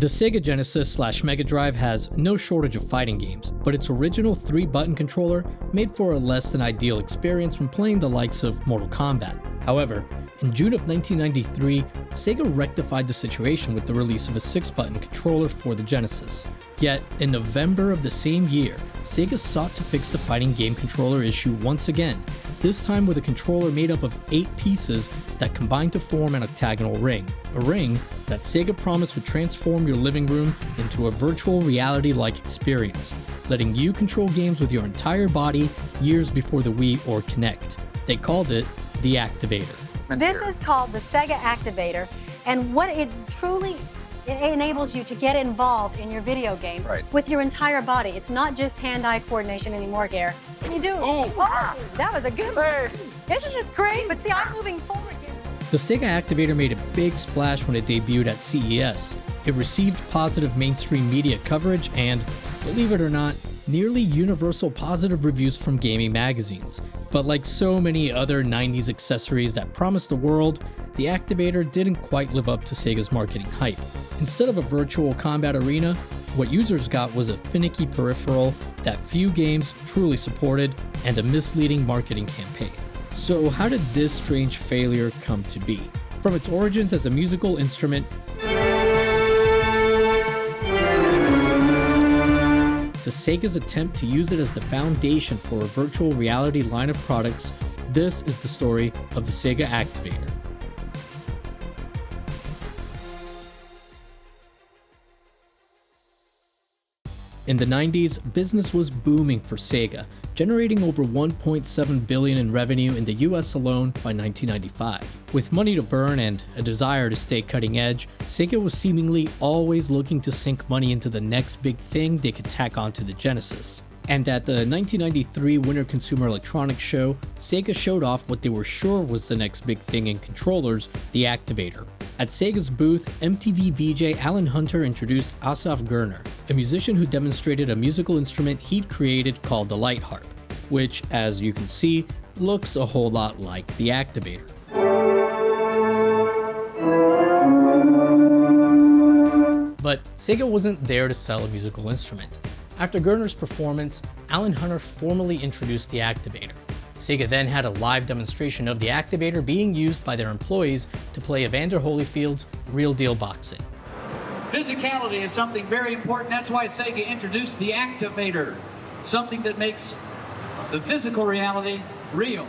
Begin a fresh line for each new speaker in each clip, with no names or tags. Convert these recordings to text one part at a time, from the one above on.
The Sega Genesis / Mega Drive has no shortage of fighting games, but its original 3-button controller made for a less than ideal experience when playing the likes of Mortal Kombat. However, in June of 1993, Sega rectified the situation with the release of a 6-button controller for the Genesis. Yet, in November of the same year, Sega sought to fix the fighting game controller issue once again, this time with a controller made up of 8 pieces that combined to form an octagonal ring. A ring that Sega promised would transform your living room into a virtual reality-like experience, letting you control games with your entire body years before the Wii or Kinect. They called it the Activator.
This is called the Sega Activator, and what it truly enables you to get involved in your video games with your entire body. It's not just hand-eye coordination anymore, Gare. Can you do? Oh, wow, that was a good one. Isn't this great? But see, I'm moving forward here.
The Sega Activator made a big splash when it debuted at CES. It received positive mainstream media coverage and, believe it or not, nearly universal positive reviews from gaming magazines. But like so many other 90s accessories that promised the world, the Activator didn't quite live up to Sega's marketing hype. Instead of a virtual combat arena, what users got was a finicky peripheral that few games truly supported and a misleading marketing campaign. So how did this strange failure come to be? From its origins as a musical instrument to Sega's attempt to use it as the foundation for a virtual reality line of products, this is the story of the Sega Activator. In the 90s, business was booming for Sega, generating over $1.7 billion in revenue in the US alone by 1995. With money to burn and a desire to stay cutting edge, Sega was seemingly always looking to sink money into the next big thing they could tack onto the Genesis. And at the 1993 Winter Consumer Electronics Show, Sega showed off what they were sure was the next big thing in controllers, the Activator. At Sega's booth, MTV VJ Alan Hunter introduced Assaf Gurner, a musician who demonstrated a musical instrument he'd created called the light harp, which, as you can see, looks a whole lot like the Activator. But Sega wasn't there to sell a musical instrument. After Gurner's performance, Alan Hunter formally introduced the Activator. Sega then had a live demonstration of the Activator being used by their employees to play Evander Holyfield's Real Deal Boxing.
Physicality is something very important. That's why Sega introduced the Activator, something that makes the physical reality real.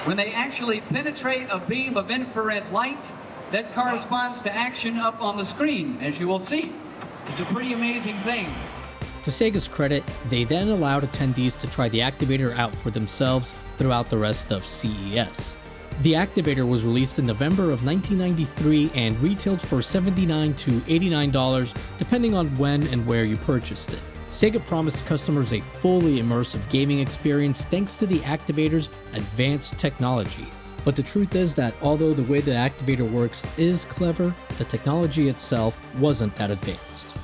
When they actually penetrate a beam of infrared light, that corresponds to action up on the screen, as you will see. It's a pretty amazing thing.
To Sega's credit, they then allowed attendees to try the Activator out for themselves throughout the rest of CES. The Activator was released in November of 1993 and retailed for $79 to $89 depending on when and where you purchased it. Sega promised customers a fully immersive gaming experience thanks to the Activator's advanced technology. But the truth is that although the way the Activator works is clever, the technology itself wasn't that advanced.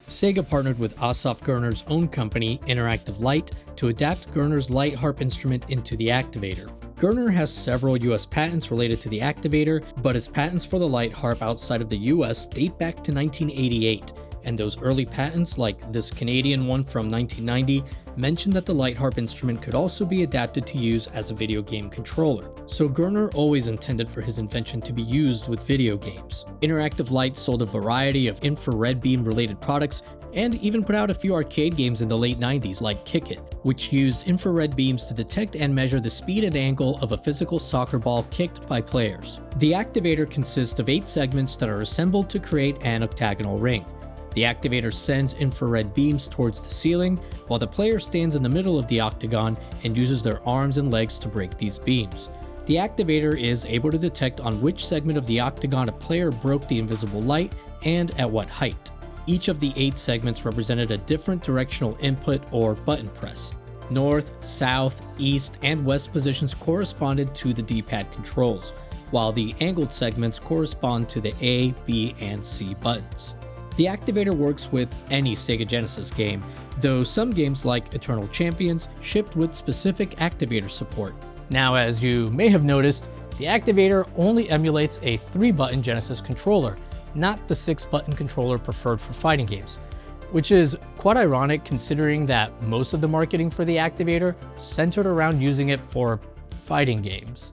Sega partnered with Assaf Gurner's own company, Interactive Light, to adapt Gurner's light harp instrument into the Activator. Gurner has several US patents related to the Activator, but his patents for the light harp outside of the US date back to 1988, and those early patents, like this Canadian one from 1990, mentioned that the light harp instrument could also be adapted to use as a video game controller. So Gurner always intended for his invention to be used with video games. Interactive Light sold a variety of infrared beam related products and even put out a few arcade games in the late 90s like Kick It, which used infrared beams to detect and measure the speed and angle of a physical soccer ball kicked by players. The Activator consists of 8 segments that are assembled to create an octagonal ring. The Activator sends infrared beams towards the ceiling, while the player stands in the middle of the octagon and uses their arms and legs to break these beams. The Activator is able to detect on which segment of the octagon a player broke the invisible light and at what height. Each of the 8 segments represented a different directional input or button press. North, south, east, and west positions corresponded to the D-pad controls, while the angled segments correspond to the A, B, and C buttons. The Activator works with any Sega Genesis game, though some games like Eternal Champions shipped with specific Activator support. Now, as you may have noticed, the Activator only emulates a 3-button Genesis controller, not the 6-button controller preferred for fighting games, which is quite ironic considering that most of the marketing for the Activator centered around using it for fighting games.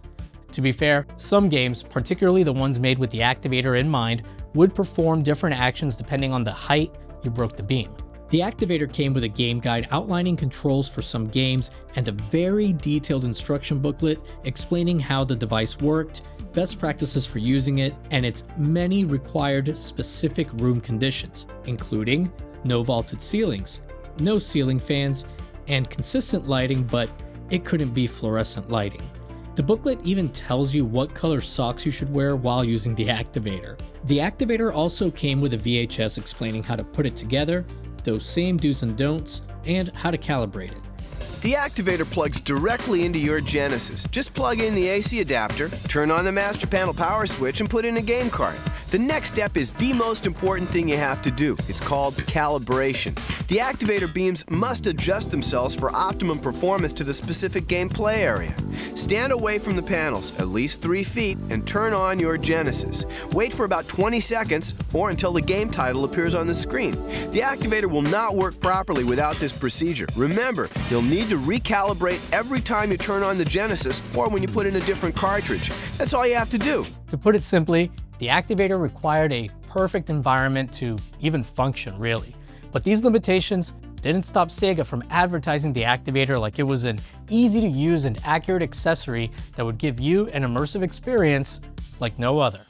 To be fair, some games, particularly the ones made with the Activator in mind, would perform different actions depending on the height you broke the beam. The Activator came with a game guide outlining controls for some games and a very detailed instruction booklet explaining how the device worked, best practices for using it, and its many required specific room conditions, including no vaulted ceilings, no ceiling fans, and consistent lighting, but it couldn't be fluorescent lighting. The booklet even tells you what color socks you should wear while using the Activator. The Activator also came with a VHS explaining how to put it together, those same do's and don'ts, and how to calibrate it.
The Activator plugs directly into your Genesis. Just plug in the AC adapter, turn on the master panel power switch, and put in a game card. The next step is the most important thing you have to do. It's called calibration. The Activator beams must adjust themselves for optimum performance to the specific gameplay area. Stand away from the panels, at least 3 feet, and turn on your Genesis. Wait for about 20 seconds or until the game title appears on the screen. The Activator will not work properly without this procedure. Remember, you'll need to recalibrate every time you turn on the Genesis or when you put in a different cartridge. That's all you have to do.
To put it simply, the Activator required a perfect environment to even function, really. But these limitations didn't stop Sega from advertising the Activator like it was an easy-to-use and accurate accessory that would give you an immersive experience like no other.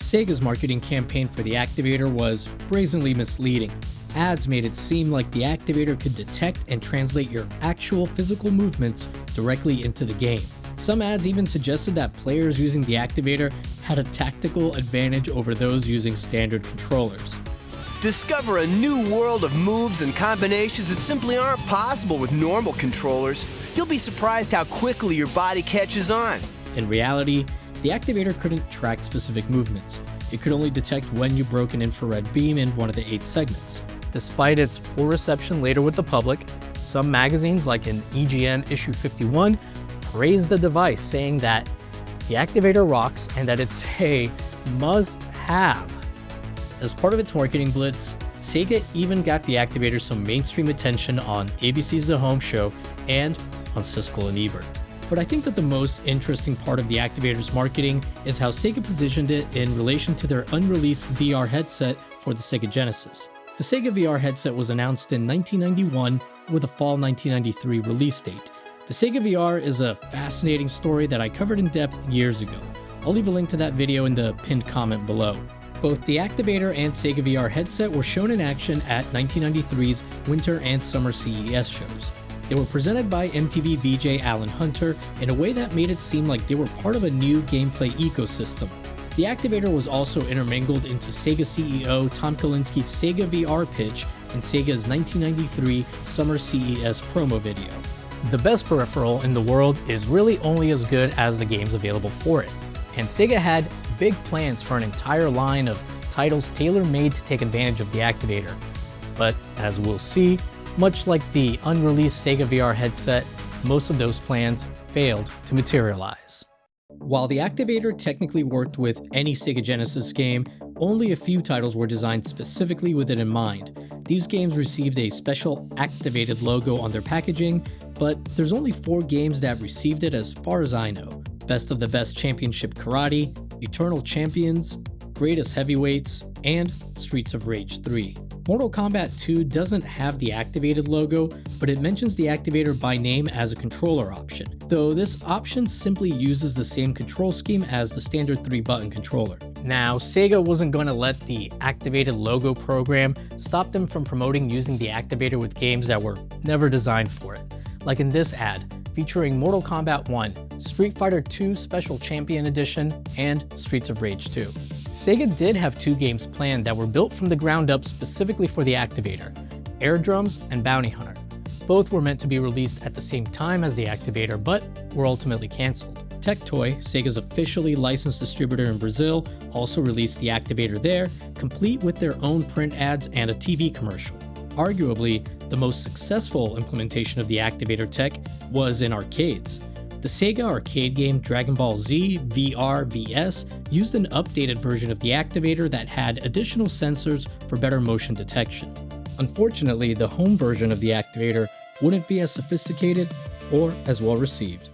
Sega's marketing campaign for the Activator was brazenly misleading. Ads made it seem like the Activator could detect and translate your actual physical movements directly into the game. Some ads even suggested that players using the Activator had a tactical advantage over those using standard controllers.
Discover a new world of moves and combinations that simply aren't possible with normal controllers. You'll be surprised how quickly your body catches on.
In reality, the Activator couldn't track specific movements. It could only detect when you broke an infrared beam in one of the 8 segments. Despite its poor reception later with the public, some magazines like in EGM Issue 51 praised the device, saying that the Activator rocks and that it's a must-have. As part of its marketing blitz, Sega even got the Activator some mainstream attention on ABC's The Home Show and on Siskel and Ebert. But I think that the most interesting part of the Activator's marketing is how Sega positioned it in relation to their unreleased VR headset for the Sega Genesis. The Sega VR headset was announced in 1991 with a fall 1993 release date. The Sega VR is a fascinating story that I covered in depth years ago. I'll leave a link to that video in the pinned comment below. Both the Activator and Sega VR headset were shown in action at 1993's Winter and Summer CES shows. They were presented by MTV VJ Alan Hunter in a way that made it seem like they were part of a new gameplay ecosystem. The Activator was also intermingled into Sega CEO Tom Kalinski's Sega VR pitch in Sega's 1993 Summer CES promo video. The best peripheral in the world is really only as good as the games available for it, and Sega had big plans for an entire line of titles tailor-made to take advantage of the Activator. But as we'll see, much like the unreleased Sega VR headset, most of those plans failed to materialize. While the Activator technically worked with any Sega Genesis game, only a few titles were designed specifically with it in mind. These games received a special activated logo on their packaging, but there's only 4 games that received it as far as I know. Best of the Best Championship Karate, Eternal Champions, Greatest Heavyweights, and Streets of Rage 3. Mortal Kombat 2 doesn't have the activated logo, but it mentions the Activator by name as a controller option, though this option simply uses the same control scheme as the standard 3-button controller. Now, Sega wasn't going to let the activated logo program stop them from promoting using the Activator with games that were never designed for it, like in this ad, featuring Mortal Kombat 1, Street Fighter 2 Special Champion Edition, and Streets of Rage 2. Sega did have 2 games planned that were built from the ground up specifically for the Activator, Air Drums and Bounty Hunter. Both were meant to be released at the same time as the Activator, but were ultimately cancelled. Tectoy, Sega's officially licensed distributor in Brazil, also released the Activator there, complete with their own print ads and a TV commercial. Arguably, the most successful implementation of the Activator tech was in arcades. The Sega arcade game Dragon Ball Z VR VS used an updated version of the Activator that had additional sensors for better motion detection. Unfortunately, the home version of the Activator wouldn't be as sophisticated or as well received.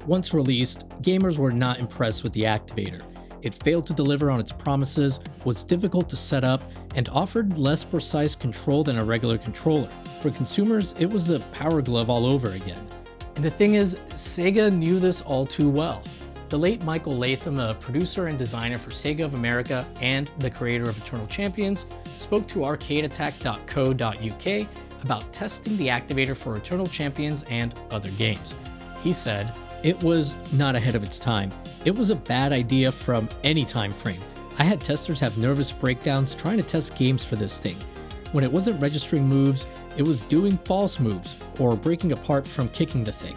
Once released, gamers were not impressed with the Activator. It failed to deliver on its promises, was difficult to set up, and offered less precise control than a regular controller. For consumers, it was the Power Glove all over again. And the thing is, Sega knew this all too well. The late Michael Latham, a producer and designer for Sega of America and the creator of Eternal Champions, spoke to arcadeattack.co.uk about testing the Activator for Eternal Champions and other games. He said, "It was not ahead of its time. It was a bad idea from any time frame. I had testers have nervous breakdowns trying to test games for this thing. When it wasn't registering moves, it was doing false moves or breaking apart from kicking the thing.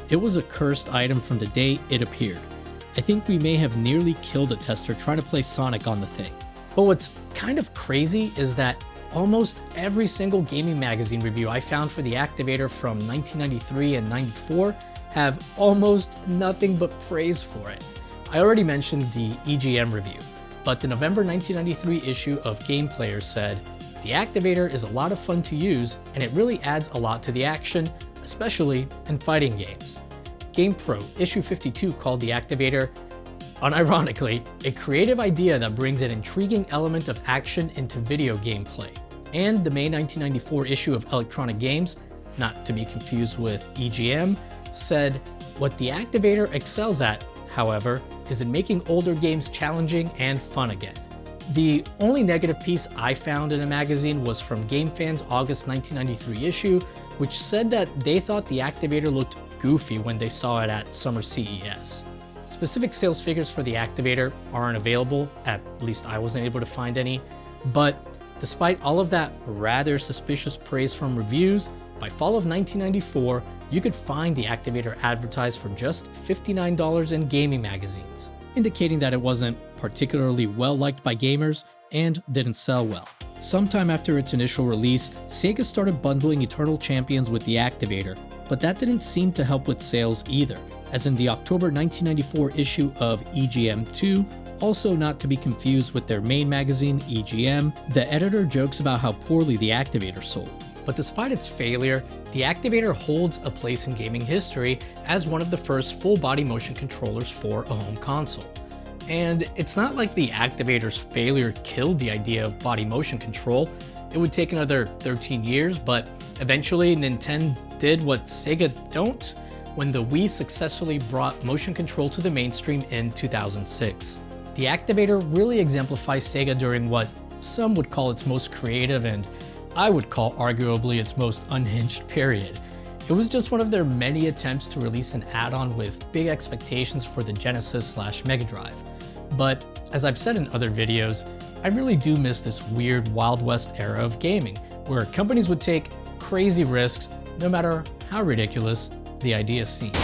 It was a cursed item from the day it appeared. I think we may have nearly killed a tester trying to play Sonic on the thing." But what's kind of crazy is that almost every single gaming magazine review I found for the Activator from 1993 and 94 have almost nothing but praise for it. I already mentioned the EGM review, but the November 1993 issue of Game Player said, "The Activator is a lot of fun to use, and it really adds a lot to the action, especially in fighting games." GamePro Issue 52 called the Activator, unironically, a creative idea that brings an intriguing element of action into video gameplay. And the May 1994 issue of Electronic Games, not to be confused with EGM, said, "What the Activator excels at, however, is in making older games challenging and fun again." The only negative piece I found in a magazine was from Gamefan's August 1993 issue, which said that they thought the Activator looked goofy when they saw it at Summer CES. Specific sales figures for the Activator aren't available, at least I wasn't able to find any, but despite all of that rather suspicious praise from reviews, by fall of 1994, you could find the Activator advertised for just $59 in gaming magazines, indicating that it wasn't particularly well liked by gamers and didn't sell well. Sometime after its initial release, Sega started bundling Eternal Champions with the Activator, but that didn't seem to help with sales either, as in the October 1994 issue of EGM 2, also not to be confused with their main magazine, EGM, the editor jokes about how poorly the Activator sold. But despite its failure, the Activator holds a place in gaming history as one of the first full-body motion controllers for a home console. And it's not like the Activator's failure killed the idea of body motion control. It would take another 13 years, but eventually Nintendo did what Sega don't when the Wii successfully brought motion control to the mainstream in 2006. The Activator really exemplifies Sega during what some would call its most creative and I would call arguably its most unhinged period. It was just one of their many attempts to release an add-on with big expectations for the Genesis/Mega Drive. But as I've said in other videos, I really do miss this weird Wild West era of gaming, where companies would take crazy risks no matter how ridiculous the idea seemed.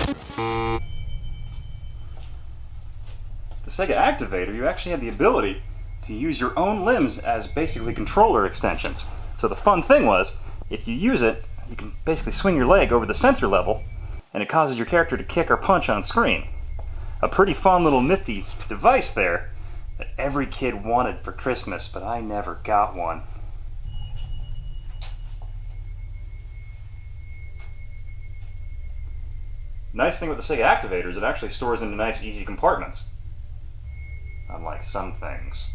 The Sega Activator, you actually had the ability to use your own limbs as basically controller extensions. So the fun thing was, if you use it, you can basically swing your leg over the sensor level, and it causes your character to kick or punch on screen. A pretty fun little nifty device there that every kid wanted for Christmas, but I never got one. Nice thing with the Sega Activator is it actually stores into nice, easy compartments. Unlike some things.